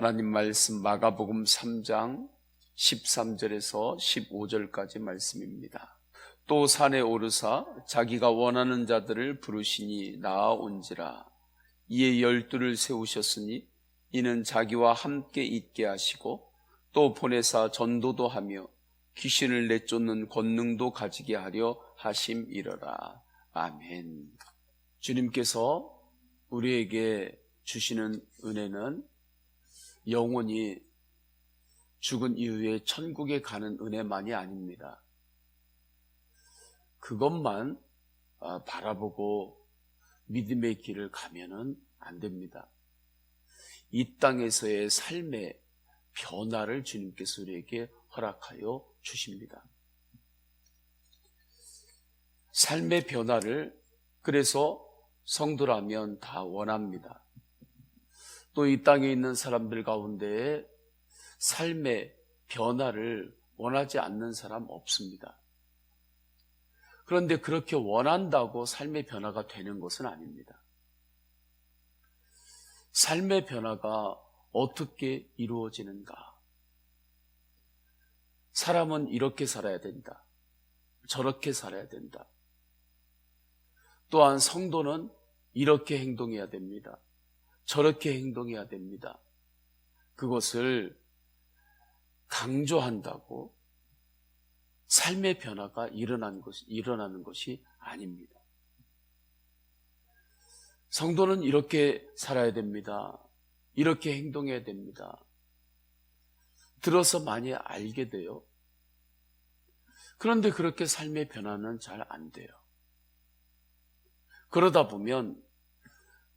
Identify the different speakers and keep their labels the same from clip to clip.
Speaker 1: 하나님 말씀 마가복음 3장 13절에서 15절까지 말씀입니다. 또 산에 오르사 자기가 원하는 자들을 부르시니 나아온지라. 이에 12를 세우셨으니 이는 자기와 함께 있게 하시고 또 보내사 전도도 하며 귀신을 내쫓는 권능도 가지게 하려 하심이러라. 아멘. 주님께서 우리에게 주시는 은혜는 영원히 죽은 이후에 천국에 가는 은혜만이 아닙니다. 그것만 바라보고 믿음의 길을 가면은 안 됩니다. 이 땅에서의 삶의 변화를 주님께서 우리에게 허락하여 주십니다. 삶의 변화를 그래서 성도라면 다 원합니다. 또 이 땅에 있는 사람들 가운데 삶의 변화를 원하지 않는 사람 없습니다. 그런데 그렇게 원한다고 삶의 변화가 되는 것은 아닙니다. 삶의 변화가 어떻게 이루어지는가? 사람은 이렇게 살아야 된다. 저렇게 살아야 된다. 또한 성도는 이렇게 행동해야 됩니다. 저렇게 행동해야 됩니다. 그것을 강조한다고 삶의 변화가 일어나는 것이 아닙니다. 성도는 이렇게 살아야 됩니다. 이렇게 행동해야 됩니다. 들어서 많이 알게 돼요. 그런데 그렇게 삶의 변화는 잘 안 돼요. 그러다 보면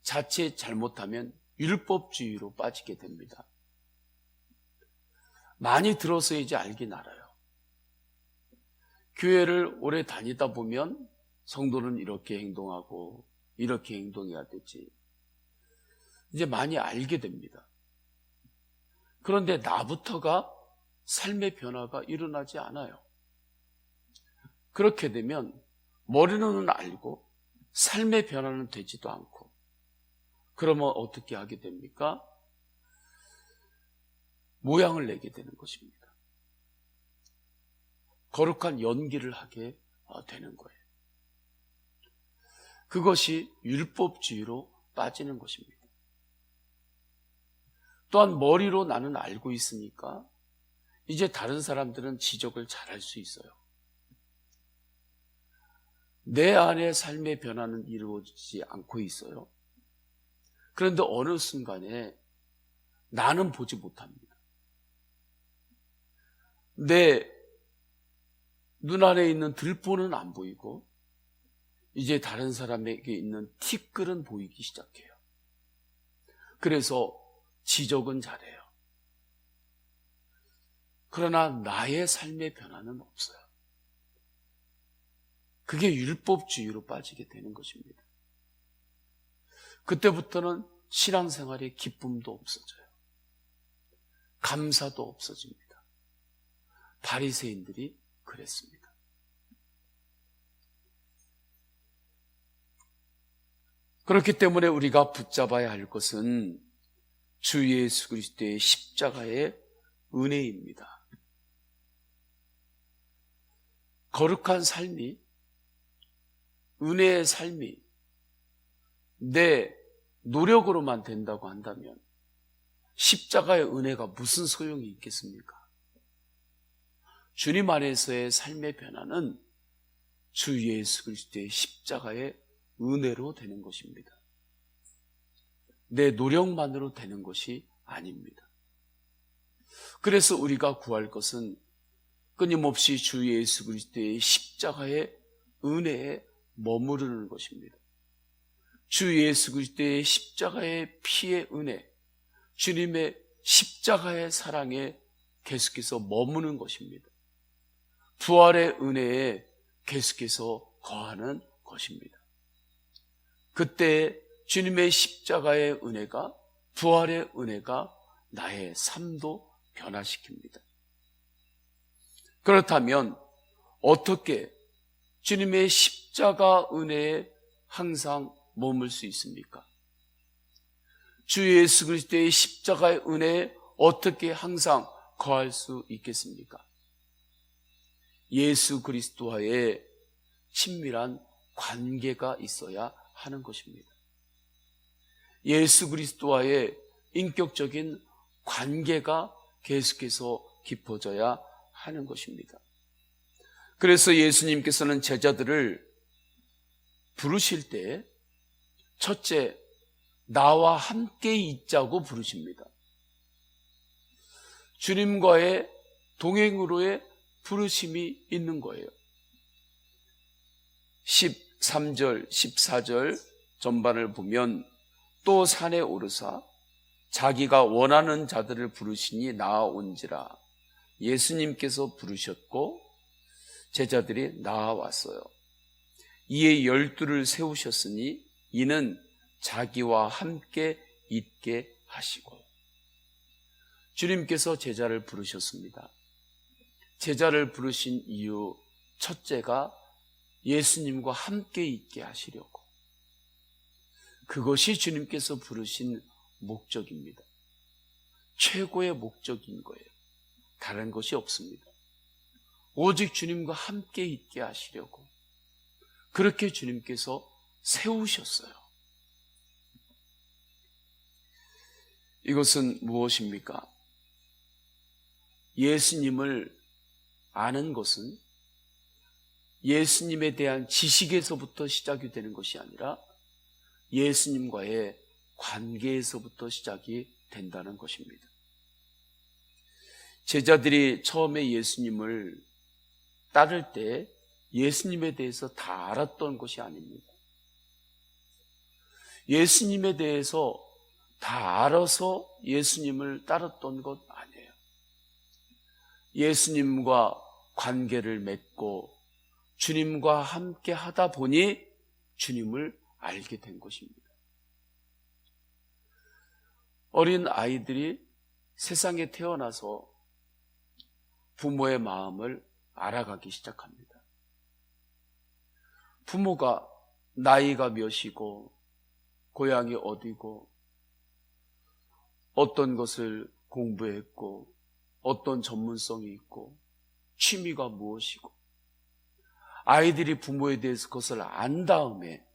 Speaker 1: 자칫 잘못하면 율법주의로 빠지게 됩니다. 많이 들어서 이제 알긴 알아요. 교회를 오래 다니다 보면 성도는 이렇게 행동하고 이렇게 행동해야 되지. 이제 많이 알게 됩니다. 그런데 나부터가 삶의 변화가 일어나지 않아요. 그렇게 되면 머리로는 알고 삶의 변화는 되지도 않고, 그러면 어떻게 하게 됩니까? 모양을 내게 되는 것입니다. 거룩한 연기를 하게 되는 거예요. 그것이 율법주의로 빠지는 것입니다. 또한 머리로 나는 알고 있으니까 이제 다른 사람들은 지적을 잘할 수 있어요. 내 안에 삶의 변화는 이루어지지 않고 있어요. 그런데 어느 순간에 나는 보지 못합니다. 내 눈안에 있는 들보는 안 보이고 이제 다른 사람에게 있는 티끌은 보이기 시작해요. 그래서 지적은 잘해요. 그러나 나의 삶의 변화는 없어요. 그게 율법주의로 빠지게 되는 것입니다. 그때부터는 신앙생활의 기쁨도 없어져요. 감사도 없어집니다. 바리새인들이 그랬습니다. 그렇기 때문에 우리가 붙잡아야 할 것은 주 예수 그리스도의 십자가의 은혜입니다. 거룩한 삶이, 은혜의 삶이 내 노력으로만 된다고 한다면 십자가의 은혜가 무슨 소용이 있겠습니까? 주님 안에서의 삶의 변화는 주 예수 그리스도의 십자가의 은혜로 되는 것입니다. 내 노력만으로 되는 것이 아닙니다. 그래서 우리가 구할 것은 끊임없이 주 예수 그리스도의 십자가의 은혜에 머무르는 것입니다. 주 예수 그리스도의 십자가의 피의 은혜, 주님의 십자가의 사랑에 계속해서 머무는 것입니다. 부활의 은혜에 계속해서 거하는 것입니다. 그때 주님의 십자가의 은혜가, 부활의 은혜가 나의 삶도 변화시킵니다. 그렇다면 어떻게 주님의 십자가 은혜에 항상 머물 수 있습니까? 주 예수 그리스도의 십자가의 은혜에 어떻게 항상 거할 수 있겠습니까? 예수 그리스도와의 친밀한 관계가 있어야 하는 것입니다. 예수 그리스도와의 인격적인 관계가 계속해서 깊어져야 하는 것입니다. 그래서 예수님께서는 제자들을 부르실 때 첫째, 나와 함께 있자고 부르십니다. 주님과의 동행으로의 부르심이 있는 거예요. 13절, 14절 전반을 보면 또 산에 오르사 자기가 원하는 자들을 부르시니 나아온지라. 예수님께서 부르셨고 제자들이 나아왔어요. 이에 12를 세우셨으니 이는 자기와 함께 있게 하시고. 주님께서 제자를 부르셨습니다. 제자를 부르신 이유 첫째가 예수님과 함께 있게 하시려고. 그것이 주님께서 부르신 목적입니다. 최고의 목적인 거예요. 다른 것이 없습니다. 오직 주님과 함께 있게 하시려고 그렇게 주님께서 세우셨어요. 이것은 무엇입니까? 예수님을 아는 것은 예수님에 대한 지식에서부터 시작이 되는 것이 아니라 예수님과의 관계에서부터 시작이 된다는 것입니다. 제자들이 처음에 예수님을 따를 때 예수님에 대해서 다 알았던 것이 아닙니다. 예수님에 대해서 다 알아서 예수님을 따랐던 것 아니에요. 예수님과 관계를 맺고 주님과 함께 하다 보니 주님을 알게 된 것입니다. 어린 아이들이 세상에 태어나서 부모의 마음을 알아가기 시작합니다. 부모가 나이가 몇이고 고향이 어디고 어떤 것을 공부했고 어떤 전문성이 있고 취미가 무엇이고 아이들이 부모에 대해서 그것을 안 다음에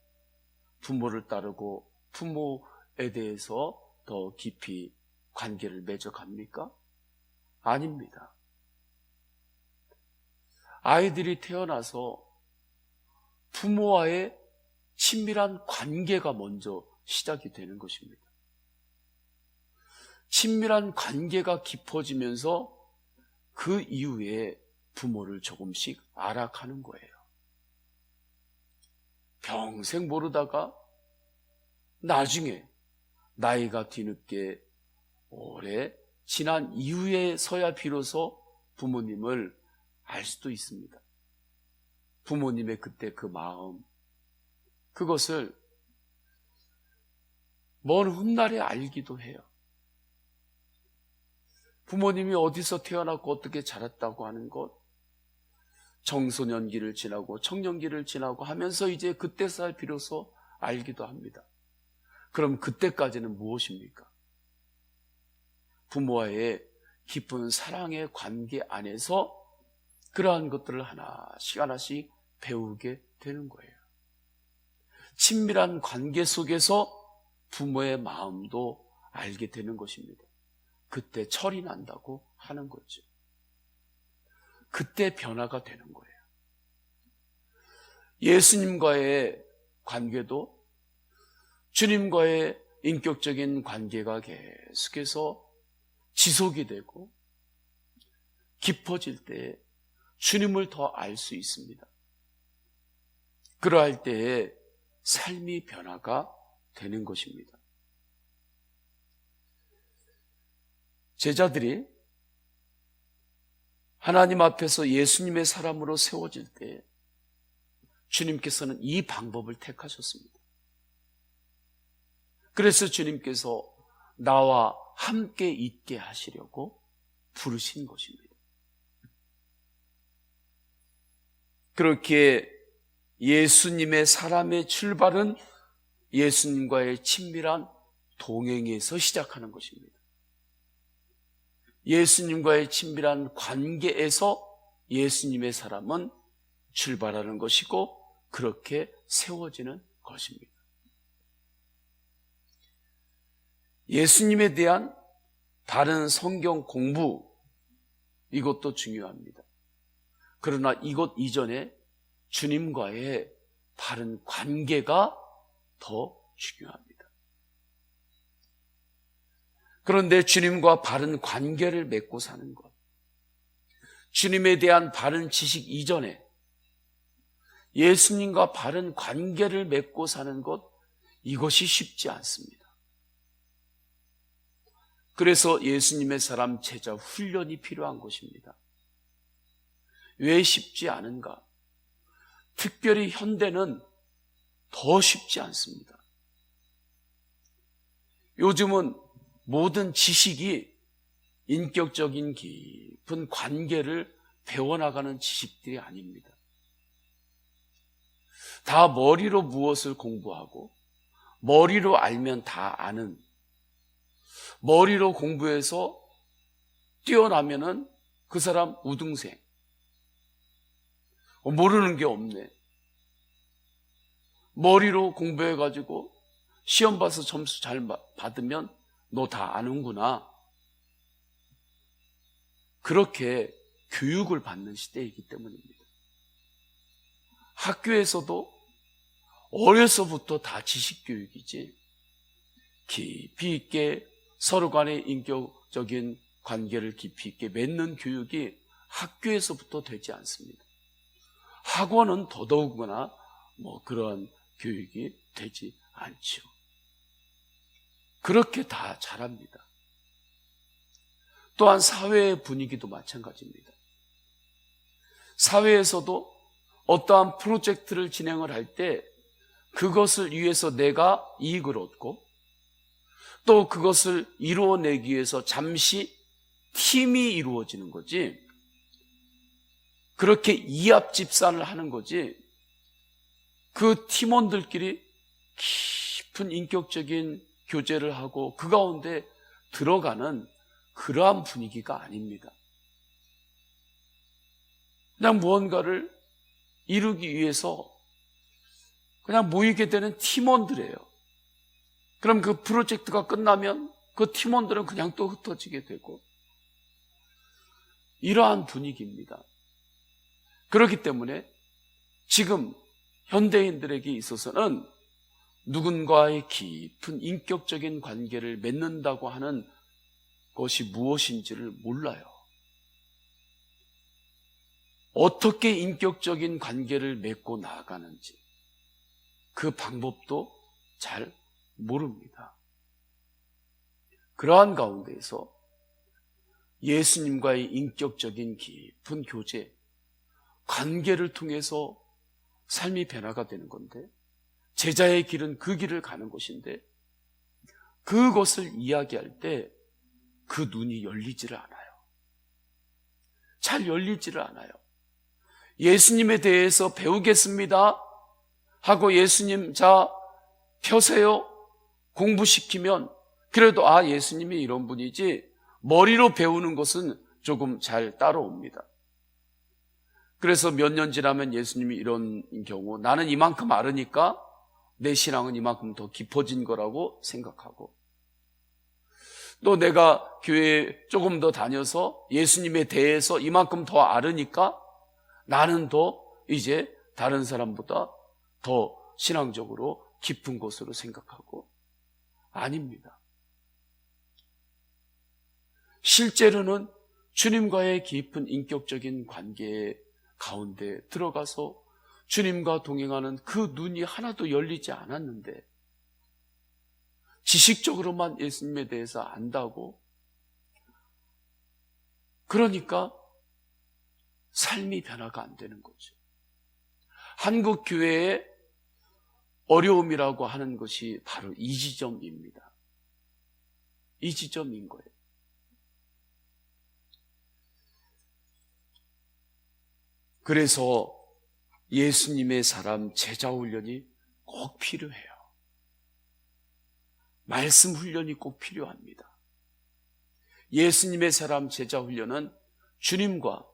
Speaker 1: 부모를 따르고 부모에 대해서 더 깊이 관계를 맺어갑니까? 아닙니다. 아이들이 태어나서 부모와의 친밀한 관계가 먼저 시작이 되는 것입니다. 친밀한 관계가 깊어지면서 그 이후에 부모를 조금씩 알아가는 거예요. 평생 모르다가 나중에 나이가 뒤늦게 오래 지난 이후에서야 비로소 부모님을 알 수도 있습니다. 부모님의 그때 그 마음, 그것을 먼 훗날에 알기도 해요. 부모님이 어디서 태어났고 어떻게 자랐다고 하는 것, 청소년기를 지나고 청년기를 지나고 하면서 이제 그때서야 비로소 알기도 합니다. 그럼 그때까지는 무엇입니까? 부모와의 깊은 사랑의 관계 안에서 그러한 것들을 하나씩 하나씩 배우게 되는 거예요. 친밀한 관계 속에서 부모의 마음도 알게 되는 것입니다. 그때 철이 난다고 하는 거죠. 그때 변화가 되는 거예요. 예수님과의 관계도 주님과의 인격적인 관계가 계속해서 지속이 되고 깊어질 때 주님을 더 알 수 있습니다. 그러할 때에 삶이 변화가 되는 것입니다. 제자들이 하나님 앞에서 예수님의 사람으로 세워질 때 주님께서는 이 방법을 택하셨습니다. 그래서 주님께서 나와 함께 있게 하시려고 부르신 것입니다. 그렇게 예수님의 사람의 출발은 예수님과의 친밀한 동행에서 시작하는 것입니다. 예수님과의 친밀한 관계에서 예수님의 사람은 출발하는 것이고 그렇게 세워지는 것입니다. 예수님에 대한 바른 성경 공부, 이것도 중요합니다. 그러나 이것 이전에 주님과의 바른 관계가 더 중요합니다. 그런데 주님과 바른 관계를 맺고 사는 것, 주님에 대한 바른 지식 이전에 예수님과 바른 관계를 맺고 사는 것, 이것이 쉽지 않습니다. 그래서 예수님의 사람 제자 훈련이 필요한 것입니다. 왜 쉽지 않은가? 특별히 현대는 더 쉽지 않습니다. 요즘은 모든 지식이 인격적인 깊은 관계를 배워나가는 지식들이 아닙니다. 다 머리로 무엇을 공부하고 머리로 알면 다 아는, 머리로 공부해서 뛰어나면은 그 사람 우등생, 모르는 게 없네. 머리로 공부해가지고 시험 봐서 점수 잘 받으면 너 다 아는구나. 그렇게 교육을 받는 시대이기 때문입니다. 학교에서도 어려서부터 다 지식교육이지 깊이 있게 서로 간의 인격적인 관계를 깊이 있게 맺는 교육이 학교에서부터 되지 않습니다. 학원은 더더욱이나 그런 교육이 되지 않죠. 그렇게 다 잘합니다. 또한 사회의 분위기도 마찬가지입니다. 사회에서도 어떠한 프로젝트를 진행을 할 때 그것을 위해서 내가 이익을 얻고 또 그것을 이루어내기 위해서 잠시 팀이 이루어지는 거지, 그렇게 이합집산을 하는 거지, 그 팀원들끼리 깊은 인격적인 교제를 하고 그 가운데 들어가는 그러한 분위기가 아닙니다. 그냥 무언가를 이루기 위해서 그냥 모이게 되는 팀원들이에요. 그럼 그 프로젝트가 끝나면 그 팀원들은 그냥 또 흩어지게 되고, 이러한 분위기입니다. 그렇기 때문에 지금 현대인들에게 있어서는 누군가의 깊은 인격적인 관계를 맺는다고 하는 것이 무엇인지를 몰라요. 어떻게 인격적인 관계를 맺고 나아가는지 그 방법도 잘 모릅니다. 그러한 가운데에서 예수님과의 인격적인 깊은 교제, 관계를 통해서 삶이 변화가 되는 건데, 제자의 길은 그 길을 가는 것인데, 그것을 이야기할 때 그 눈이 열리지를 않아요. 잘 열리지를 않아요. 예수님에 대해서 배우겠습니다 하고 예수님 자 펴세요 공부시키면 그래도 예수님이 이런 분이지, 머리로 배우는 것은 조금 잘 따라옵니다. 그래서 몇 년 지나면 예수님이 이런 경우, 나는 이만큼 알으니까 내 신앙은 이만큼 더 깊어진 거라고 생각하고, 또 내가 교회에 조금 더 다녀서 예수님에 대해서 이만큼 더 알으니까 나는 더 이제 다른 사람보다 더 신앙적으로 깊은 것으로 생각하고, 아닙니다. 실제로는 주님과의 깊은 인격적인 관계 가운데 들어가서 주님과 동행하는 그 눈이 하나도 열리지 않았는데, 지식적으로만 예수님에 대해서 안다고, 그러니까 삶이 변화가 안 되는 거죠. 한국 교회의 어려움이라고 하는 것이 바로 이 지점입니다. 이 지점인 거예요. 그래서 예수님의 사람 제자 훈련이 꼭 필요해요. 말씀 훈련이 꼭 필요합니다. 예수님의 사람 제자 훈련은 주님과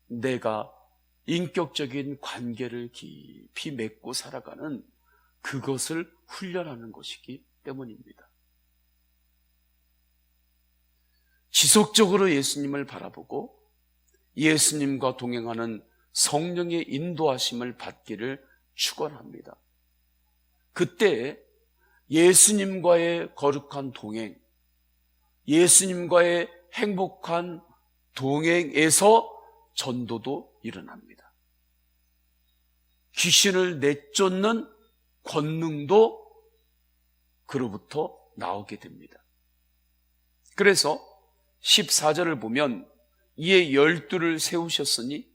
Speaker 1: 내가 인격적인 관계를 깊이 맺고 살아가는 그것을 훈련하는 것이기 때문입니다. 지속적으로 예수님을 바라보고 예수님과 동행하는 성령의 인도하심을 받기를 축원합니다. 그때 예수님과의 거룩한 동행, 예수님과의 행복한 동행에서 전도도 일어납니다. 귀신을 내쫓는 권능도 그로부터 나오게 됩니다. 그래서 14절을 보면 이에 12를 세우셨으니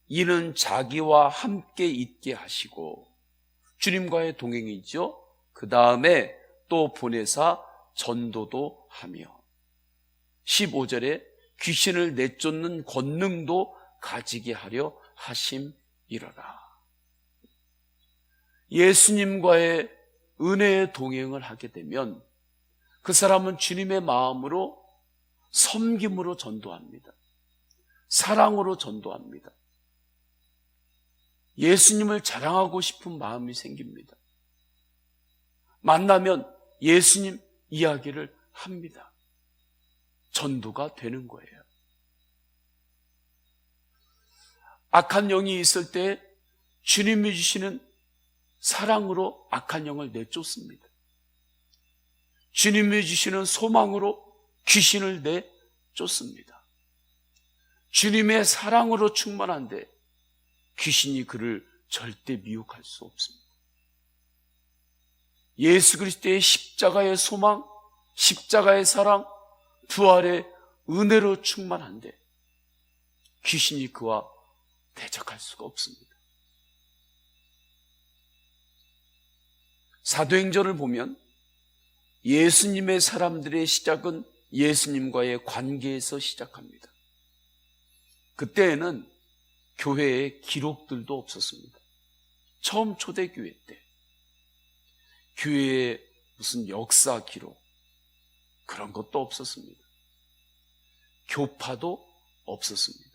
Speaker 1: 이는 자기와 함께 있게 하시고, 주님과의 동행이죠. 그 다음에 또 보내사 전도도 하며, 15절에 귀신을 내쫓는 권능도 가지게 하려 하심이러라. 예수님과의 은혜의 동행을 하게 되면 그 사람은 주님의 마음으로 섬김으로 전도합니다. 사랑으로 전도합니다. 예수님을 자랑하고 싶은 마음이 생깁니다. 만나면 예수님 이야기를 합니다. 전도가 되는 거예요. 악한 영이 있을 때 주님이 주시는 사랑으로 악한 영을 내쫓습니다. 주님이 주시는 소망으로 귀신을 내쫓습니다. 주님의 사랑으로 충만한데 귀신이 그를 절대 미혹할 수 없습니다. 예수 그리스도의 십자가의 소망, 십자가의 사랑, 부활의 은혜로 충만한데 귀신이 그와 대적할 수가 없습니다. 사도행전을 보면 예수님의 사람들의 시작은 예수님과의 관계에서 시작합니다. 그때에는 교회에 기록들도 없었습니다. 처음 초대교회 때 교회에 무슨 역사 기록 그런 것도 없었습니다. 교파도 없었습니다.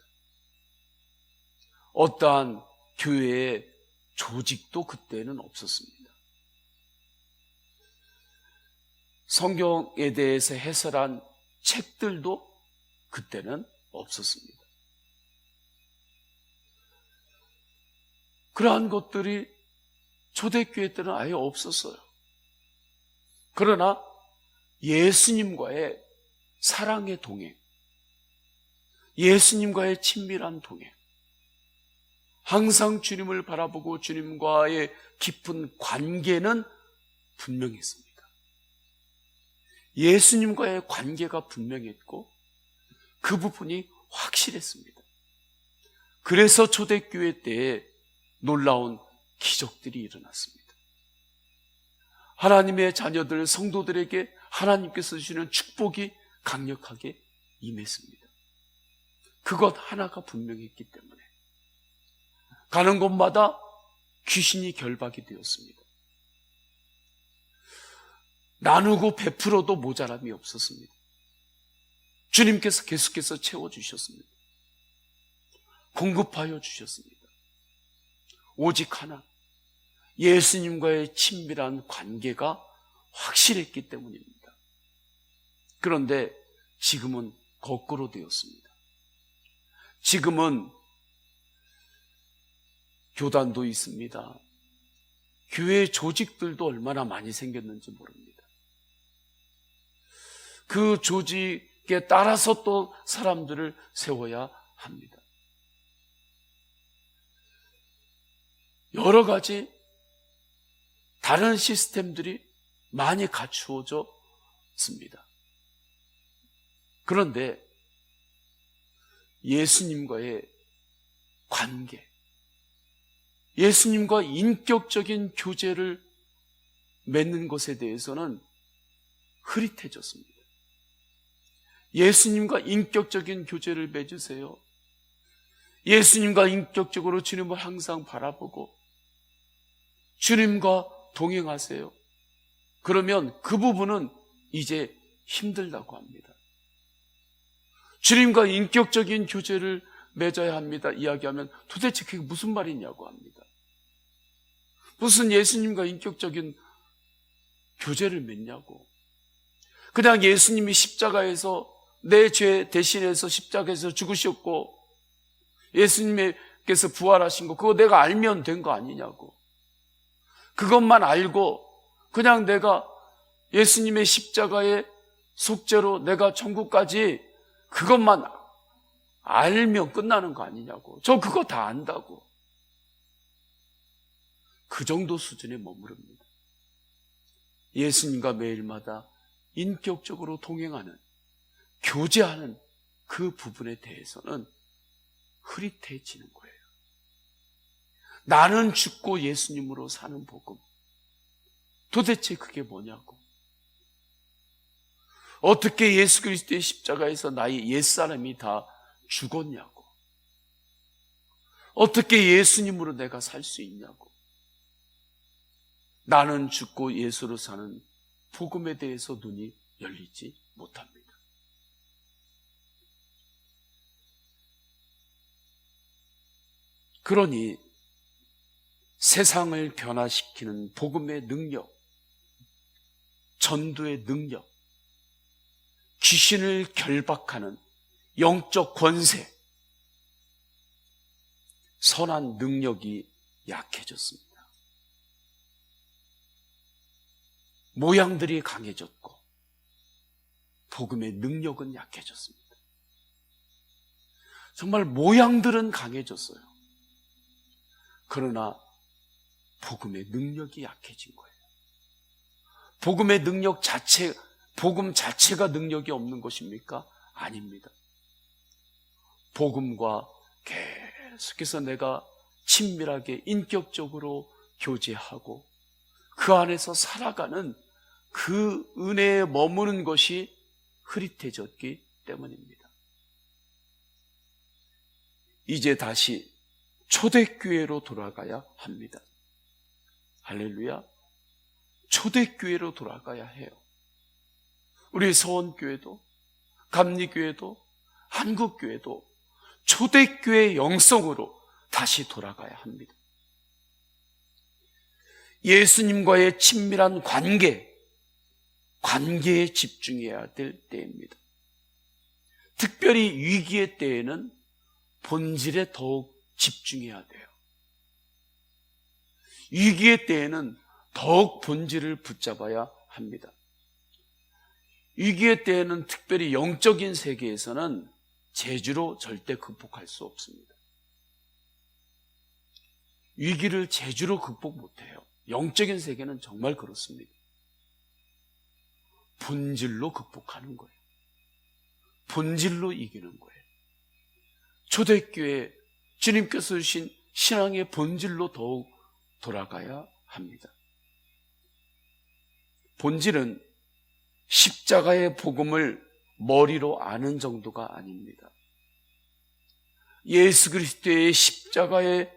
Speaker 1: 어떠한 교회의 조직도 그때는 없었습니다. 성경에 대해서 해설한 책들도 그때는 없었습니다. 그러한 것들이 초대교회 때는 아예 없었어요. 그러나 예수님과의 사랑의 동행, 예수님과의 친밀한 동행, 항상 주님을 바라보고 주님과의 깊은 관계는 분명했습니다. 예수님과의 관계가 분명했고 그 부분이 확실했습니다. 그래서 초대교회 때에 놀라운 기적들이 일어났습니다. 하나님의 자녀들, 성도들에게 하나님께서 주시는 축복이 강력하게 임했습니다. 그것 하나가 분명했기 때문에 가는 곳마다 귀신이 결박이 되었습니다. 나누고 베풀어도 모자람이 없었습니다. 주님께서 계속해서 채워주셨습니다. 공급하여 주셨습니다. 오직 하나, 예수님과의 친밀한 관계가 확실했기 때문입니다. 그런데 지금은 거꾸로 되었습니다. 지금은 교단도 있습니다. 교회 조직들도 얼마나 많이 생겼는지 모릅니다. 그 조직에 따라서 또 사람들을 세워야 합니다. 여러 가지 다른 시스템들이 많이 갖추어져 있습니다. 그런데 예수님과의 관계, 예수님과 인격적인 교제를 맺는 것에 대해서는 흐릿해졌습니다. 예수님과 인격적인 교제를 맺으세요. 예수님과 인격적으로 주님을 항상 바라보고 주님과 동행하세요. 그러면 그 부분은 이제 힘들다고 합니다. 주님과 인격적인 교제를 맺어야 합니다 이야기하면 도대체 그게 무슨 말이냐고 합니다. 무슨 예수님과 인격적인 교제를 맺냐고. 그냥 예수님이 십자가에서 내 죄 대신해서 십자가에서 죽으셨고 예수님께서 부활하신 거 그거 내가 알면 된 거 아니냐고. 그것만 알고 그냥 내가 예수님의 십자가의 속죄로 내가 천국까지 그것만 알면 끝나는 거 아니냐고. 저 그거 다 안다고. 그 정도 수준에 머무릅니다. 예수님과 매일마다 인격적으로 동행하는, 교제하는 그 부분에 대해서는 흐릿해지는 거예요. 나는 죽고 예수님으로 사는 복음. 도대체 그게 뭐냐고. 어떻게 예수 그리스도의 십자가에서 나의 옛사람이 다 죽었냐고. 어떻게 예수님으로 내가 살 수 있냐고. 나는 죽고 예수로 사는 복음에 대해서 눈이 열리지 못합니다. 그러니 세상을 변화시키는 복음의 능력, 전도의 능력, 귀신을 결박하는 영적 권세, 선한 능력이 약해졌습니다. 모양들이 강해졌고 복음의 능력은 약해졌습니다. 정말 모양들은 강해졌어요. 그러나 복음의 능력이 약해진 거예요. 복음의 능력 자체, 복음 자체가 능력이 없는 것입니까? 아닙니다. 복음과 계속해서 내가 친밀하게 인격적으로 교제하고 그 안에서 살아가는 그 은혜에 머무는 것이 흐릿해졌기 때문입니다. 이제 다시 초대교회로 돌아가야 합니다. 할렐루야. 초대교회로 돌아가야 해요. 우리 서원교회도 감리교회도 한국교회도 초대교회 영성으로 다시 돌아가야 합니다. 예수님과의 친밀한 관계에 집중해야 될 때입니다. 특별히 위기의 때에는 본질에 더욱 집중해야 돼요. 위기의 때에는 더욱 본질을 붙잡아야 합니다. 위기의 때에는 특별히 영적인 세계에서는 재주로 절대 극복할 수 없습니다. 위기를 재주로 극복 못해요. 영적인 세계는 정말 그렇습니다. 본질로 극복하는 거예요. 본질로 이기는 거예요. 초대교회 주님께서 주신 신앙의 본질로 더욱 돌아가야 합니다. 본질은 십자가의 복음을 머리로 아는 정도가 아닙니다. 예수 그리스도의 십자가의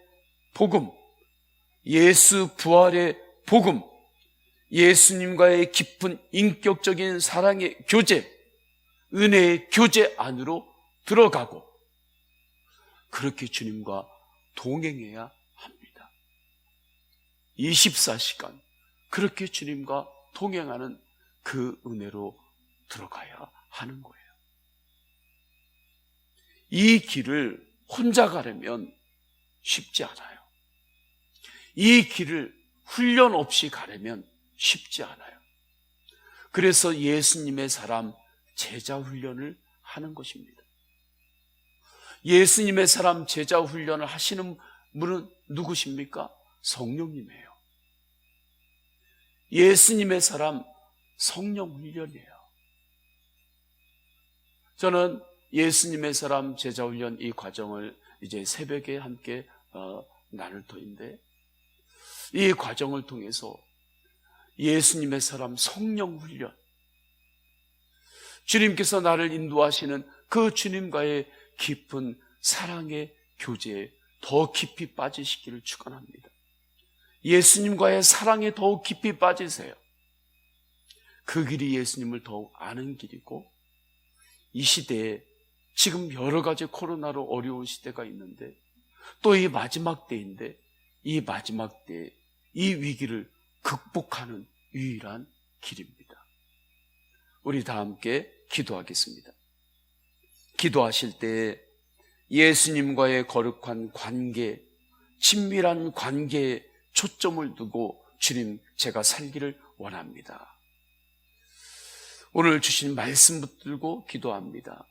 Speaker 1: 복음, 예수 부활의 복음, 예수님과의 깊은 인격적인 사랑의 교제, 은혜의 교제 안으로 들어가고 그렇게 주님과 동행해야 합니다. 24시간 그렇게 주님과 동행하는 그 은혜로 들어가야 하는 거예요. 이 길을 혼자 가려면 쉽지 않아요. 이 길을 훈련 없이 가려면 쉽지 않아요. 그래서 예수님의 사람 제자 훈련을 하는 것입니다. 예수님의 사람 제자 훈련을 하시는 분은 누구십니까? 성령님이에요. 예수님의 사람 성령 훈련이에요. 저는 예수님의 사람 제자 훈련 이 과정을 이제 새벽에 함께 나눌 터인데 이 과정을 통해서 예수님의 사람 성령 훈련, 주님께서 나를 인도하시는 그 주님과의 깊은 사랑의 교제에 더 깊이 빠지시기를 축원합니다. 예수님과의 사랑에 더욱 깊이 빠지세요. 그 길이 예수님을 더욱 아는 길이고 이 시대에 지금 여러 가지 코로나로 어려운 시대가 있는데 또 이 마지막 때인데 이 마지막 때에 이 위기를 극복하는 유일한 길입니다. 우리 다 함께 기도하겠습니다. 기도하실 때 예수님과의 거룩한 관계, 친밀한 관계에 초점을 두고 주님, 제가 살기를 원합니다. 오늘 주신 말씀 붙들고 기도합니다.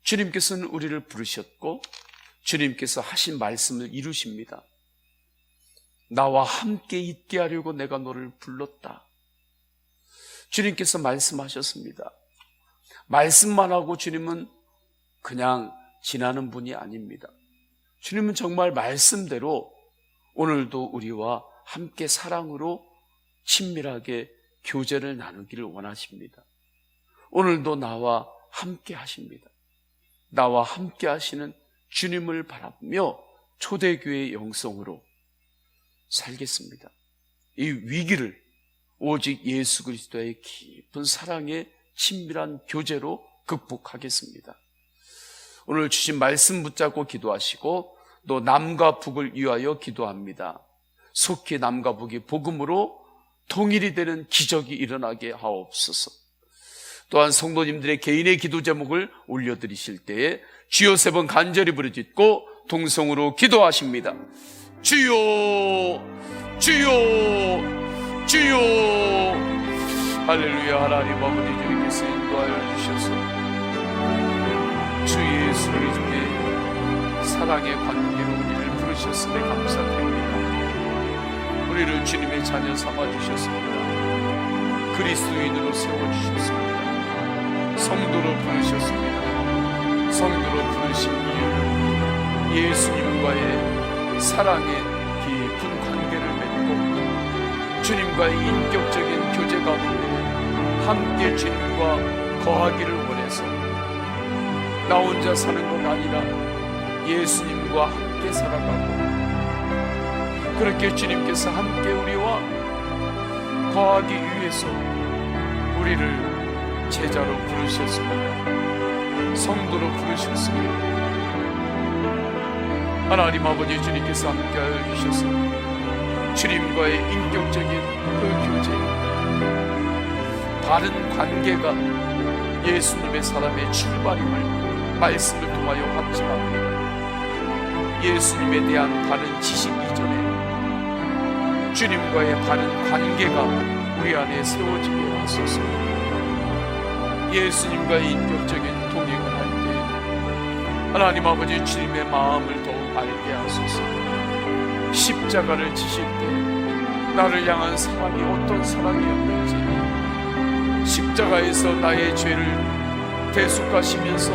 Speaker 1: 주님께서는 우리를 부르셨고 주님께서 하신 말씀을 이루십니다. 나와 함께 있게 하려고 내가 너를 불렀다. 주님께서 말씀하셨습니다. 말씀만 하고 주님은 그냥 지나는 분이 아닙니다. 주님은 정말 말씀대로 오늘도 우리와 함께 사랑으로 친밀하게 교제를 나누기를 원하십니다. 오늘도 나와 함께 하십니다. 나와 함께 하시는 주님을 바라보며 초대교회의 영성으로 살겠습니다. 이 위기를 오직 예수 그리스도의 깊은 사랑의 친밀한 교제로 극복하겠습니다. 오늘 주신 말씀 붙잡고 기도하시고 또 남과 북을 위하여 기도합니다. 속히 남과 북이 복음으로 통일이 되는 기적이 일어나게 하옵소서. 또한 성도님들의 개인의 기도 제목을 올려드리실 때에 주여 3번 간절히 부르짖고 동성으로 기도하십니다. 주여, 주여, 주여. 할렐루야. 하나님 아버지, 주님께서 인도하여 주셔서 주 예수 그리스도의 사랑의 관계로 우리를 부르셨음에 감사드립니다. 우리를 주님의 자녀 삼아 주셨습니다. 그리스도인으로 세워주셨습니다. 성도로 부르셨습니다. 성도로 부르신 이유는 예수님과의 사랑의 깊은 관계를 맺고 주님과의 인격적인 교제 가운데 함께 주님과 거하기를 원해서 나 혼자 사는 것 아니라 예수님과 함께 살아가고 그렇게 주님께서 함께 우리와 거하기 위해서 우리를 제자로 부르셨습니다. 성도로 부르셨습니다. 하나님 아버지, 주님께서 함께하여 주셔서 주님과의 인격적인 그 교제, 바른 관계가 예수님의 사람의 출발임을 말씀을 통하여 확증합니다. 예수님에 대한 바른 지식 이전에 주님과의 바른 관계가 우리 안에 세워지게 하소서. 예수님과의 인격적인 동행을 할 때 하나님 아버지, 주님의 마음을 더욱 알게 하소서. 십자가를 지실 때 나를 향한 사랑이 어떤 사랑이었는지, 십자가에서 나의 죄를 대속하시면서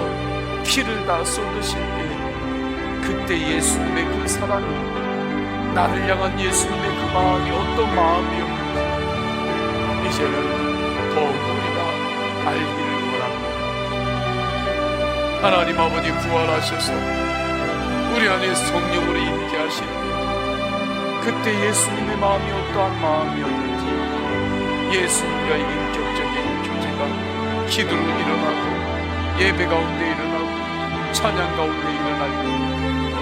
Speaker 1: 피를 다 쏟으실 때 그때 예수님의 그 사랑이, 나를 향한 예수님의 그 마음이 어떤 마음이었는지 이제는 더욱 우리가 알기를 원합니다. 하나님 아버지, 부활하셔서 우리 안에 성령으로 임재 하실 때 그때 예수님의 마음이 어떠한 마음이었는지, 예수님과의 인격적인 교제가 기도로 일어나고 예배 가운데 일어나고 찬양 가운데 일어날 때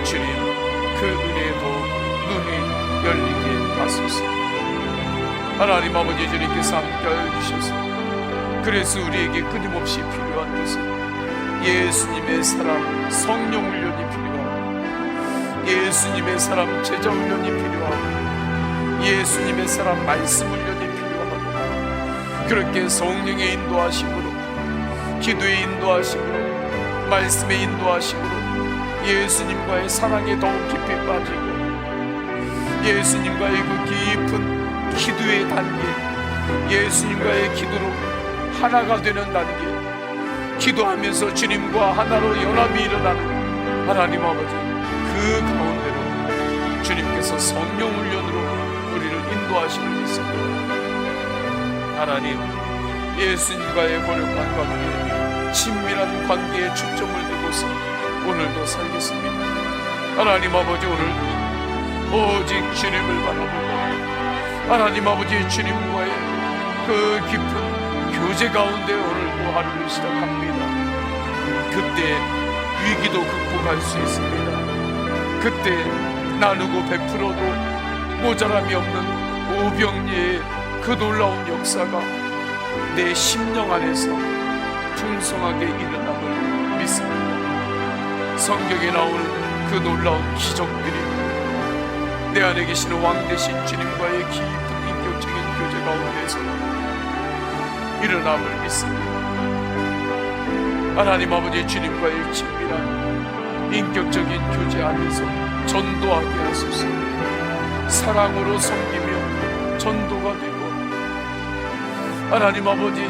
Speaker 1: 주님, 그 은혜도 눈이 열리게 하소서. 하나님 아버지, 주님께서 함께하여 주셔서 그래서 우리에게 끊임없이 필요한 것은 예수님의 사랑, 성령 훈련이 필요하고, 예수님의 사랑, 제자 훈련이 필요하고, 예수님의 사랑, 말씀 훈련이 필요하고, 그렇게 성령의 인도하심으로, 기도의 인도하심으로, 말씀의 인도하심으로 예수님과의 사랑에 더욱 깊이 빠지고, 예수님과의 그 깊은 기도의 단계, 예수님과의 기도로 하나가 되는 단계, 기도하면서 주님과 하나로 연합이 일어나는 하나님 아버지, 그 가운데로 주님께서 성령 훈련으로 우리를 인도하심을 믿습니다. 하나님, 예수님과의 거룩한 관계, 친밀한 관계에 초점을 두고서 오늘도 살겠습니다. 하나님 아버지, 오늘 오직 주님을 바라보고 하나님 아버지, 주님과의 그 깊은 교제 가운데 오늘도 하루를 시작합니다. 그때 위기도 극복할 수 있습니다. 그때 나누고 베풀어도 모자람이 없는 오병리의 그 놀라운 역사가 내 심령 안에서 풍성하게 일어남을 믿습니다. 성경에 나오는 그 놀라운 기적들이 내 안에 계시는 왕 되신 주님과의 깊은 인격적인 교제 가운데서 일어남을 믿습니다. 하나님 아버지, 주님과의 친밀한 인격적인 교제 안에서 전도하게 하소서. 사랑으로 섬기며 전도가 되고, 하나님 아버지,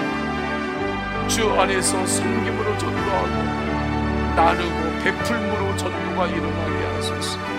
Speaker 1: 주 안에서 섬김으로 전도하고 나누고 베풀므로 전도가 일어나게 하소서.